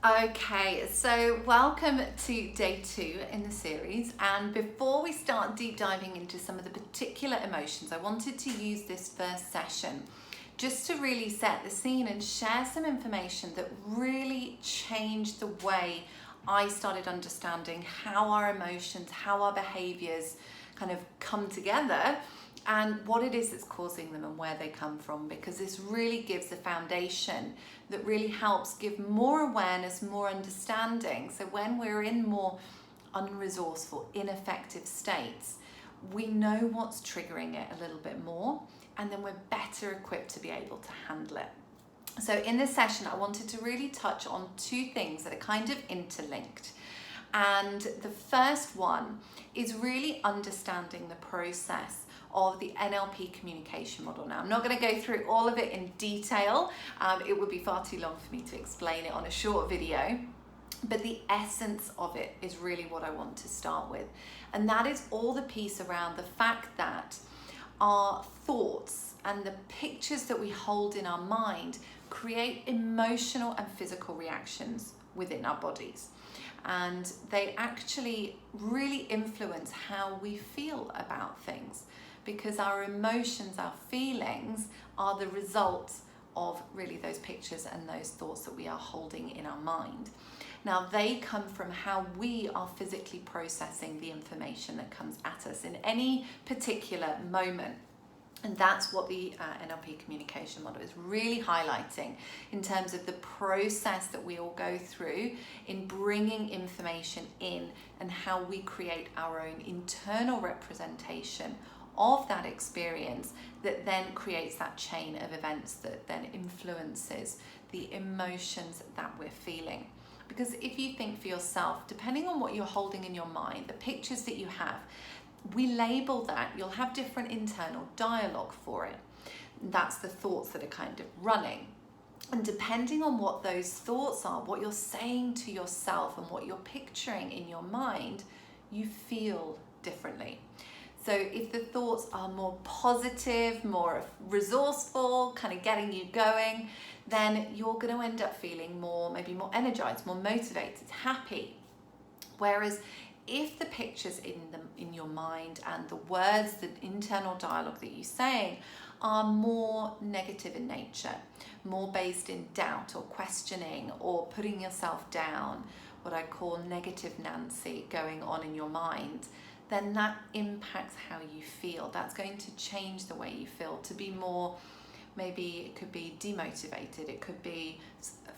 Okay, so welcome to day 2 in the series, and before we start deep diving into some of the particular emotions, I wanted to use this first session just to really set the scene and share some information that really changed the way I started understanding how our emotions, how our behaviors kind of come together and what it is that's causing them and where they come from, because this really gives a foundation that really helps give more awareness, more understanding. So when we're in more unresourceful, ineffective states, we know what's triggering it a little bit more, and then we're better equipped to be able to handle it. So in this session, I wanted to really touch on 2 things that are kind of interlinked. And the first one is really understanding the process of the NLP communication model. Now, I'm not going to go through all of it in detail. It would be far too long for me to explain it on a short video. But the essence of it is really what I want to start with. And that is all the piece around the fact that our thoughts and the pictures that we hold in our mind create emotional and physical reactions within our bodies. And they actually really influence how we feel about things, because our emotions, our feelings are the result of really those pictures and those thoughts that we are holding in our mind. Now, they come from how we are physically processing the information that comes at us in any particular moment. And that's what the NLP communication model is really highlighting in terms of the process that we all go through in bringing information in, and how we create our own internal representation of that experience that then creates that chain of events that then influences the emotions that we're feeling. Because if you think for yourself, depending on what you're holding in your mind, the pictures that you have, we label that. You'll have different internal dialogue for it. That's the thoughts that are kind of running. And depending on what those thoughts are, what you're saying to yourself and what you're picturing in your mind, you feel differently. So if the thoughts are more positive, more resourceful, kind of getting you going, then you're going to end up feeling maybe more energized, more motivated, happy. Whereas if the pictures in your mind and the words, the internal dialogue that you're saying are more negative in nature, more based in doubt or questioning or putting yourself down, what I call negative Nancy going on in your mind, then that impacts how you feel. That's going to change the way you feel to be more, maybe it could be demotivated, it could be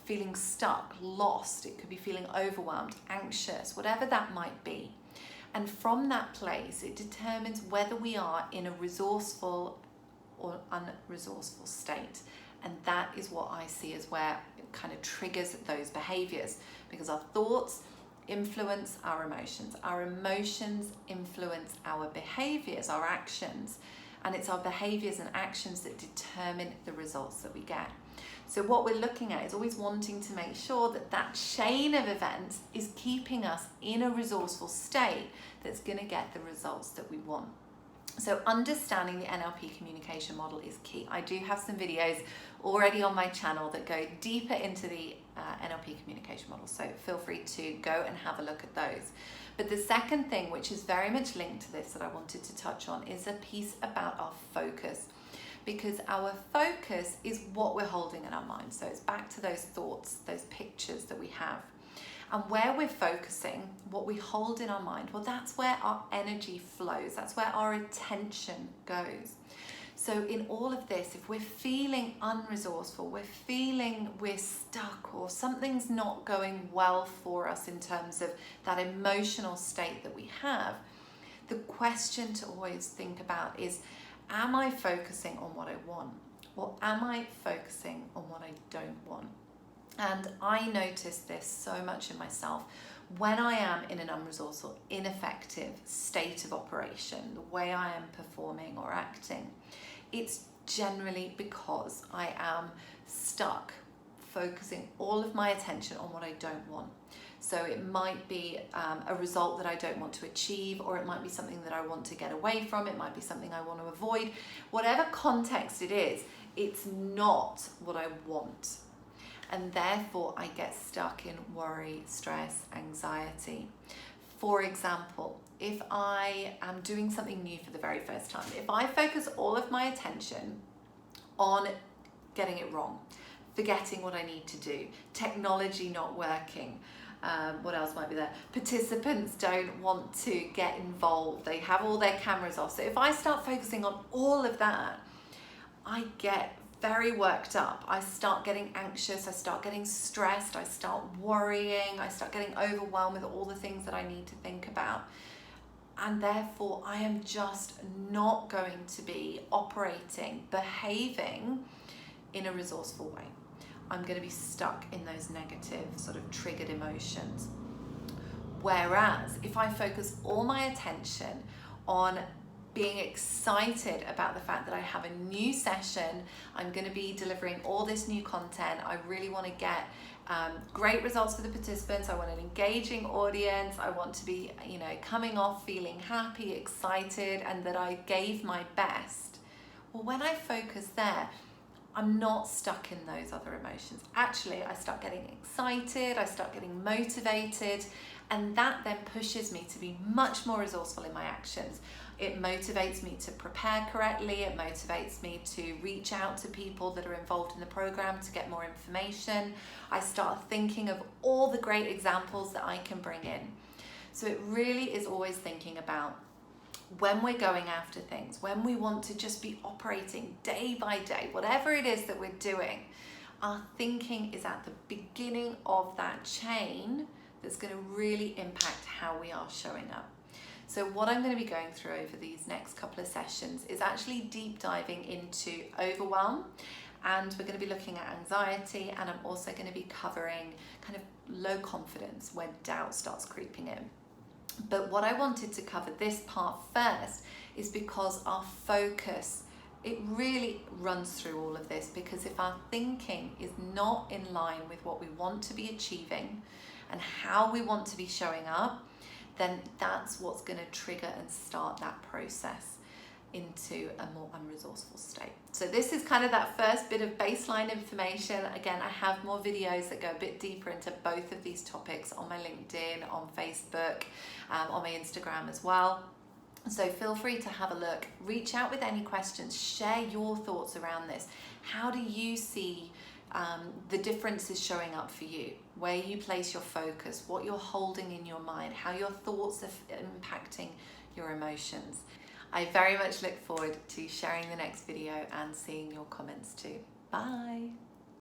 feeling stuck, lost, it could be feeling overwhelmed, anxious, whatever that might be. And from that place, it determines whether we are in a resourceful or unresourceful state. And that is what I see as where it kind of triggers those behaviors, because our thoughts influence our emotions influence our behaviors, our actions, and it's our behaviors and actions that determine the results that we get. So what we're looking at is always wanting to make sure that that chain of events is keeping us in a resourceful state that's going to get the results that we want. So understanding the NLP communication model is key. I do have some videos already on my channel that go deeper into the NLP communication model, so feel free to go and have a look at those. But the second thing, which is very much linked to this, that I wanted to touch on, is a piece about our focus. Because our focus is what we're holding in our mind. So it's back to those thoughts, those pictures that we have. And where we're focusing, what we hold in our mind, well, that's where our energy flows. That's where our attention goes. So in all of this, if we're feeling unresourceful, we're feeling we're stuck or something's not going well for us in terms of that emotional state that we have, the question to always think about is, am I focusing on what I want, or am I focusing on what I don't want? And I notice this so much in myself when I am in an unresourceful, ineffective state of operation, the way I am performing or acting. It's generally because I am stuck, focusing all of my attention on what I don't want. So it might be a result that I don't want to achieve, or it might be something that I want to get away from, it might be something I want to avoid. Whatever context it is, it's not what I want. and therefore I get stuck in worry, stress, anxiety. For example, if I am doing something new for the very first time, if I focus all of my attention on getting it wrong, forgetting what I need to do, technology not working, what else might be there? Participants don't want to get involved. They have all their cameras off. So if I start focusing on all of that, I get very worked up. I start getting anxious. I start getting stressed. I start worrying. I start getting overwhelmed with all the things that I need to think about. And therefore, I am just not going to be operating, behaving in a resourceful way. I'm going to be stuck in those negative sort of triggered emotions. Whereas if I focus all my attention on being excited about the fact that I have a new session, I'm going to be delivering all this new content, I really want to get great results for the participants, I want an engaging audience, I want to be, coming off feeling happy, excited, and that I gave my best. Well, when I focus there, I'm not stuck in those other emotions. Actually, I start getting excited, I start getting motivated, and that then pushes me to be much more resourceful in my actions. It motivates me to prepare correctly, it motivates me to reach out to people that are involved in the program to get more information. I start thinking of all the great examples that I can bring in. So it really is always thinking about when we're going after things, when we want to just be operating day by day, whatever it is that we're doing, our thinking is at the beginning of that chain that's going to really impact how we are showing up. So what I'm going to be going through over these next couple of sessions is actually deep diving into overwhelm, and we're going to be looking at anxiety, and I'm also going to be covering kind of low confidence when doubt starts creeping in. But what I wanted to cover this part first is because our focus, it really runs through all of this, because if our thinking is not in line with what we want to be achieving and how we want to be showing up, then that's what's going to trigger and start that process into a more unresourceful state. So this is kind of that first bit of baseline information. Again, I have more videos that go a bit deeper into both of these topics on my LinkedIn, on Facebook, on my Instagram as well. So feel free to have a look, reach out with any questions, share your thoughts around this. How do you see the differences showing up for you, where you place your focus, what you're holding in your mind, how your thoughts are impacting your emotions? I very much look forward to sharing the next video and seeing your comments too. Bye.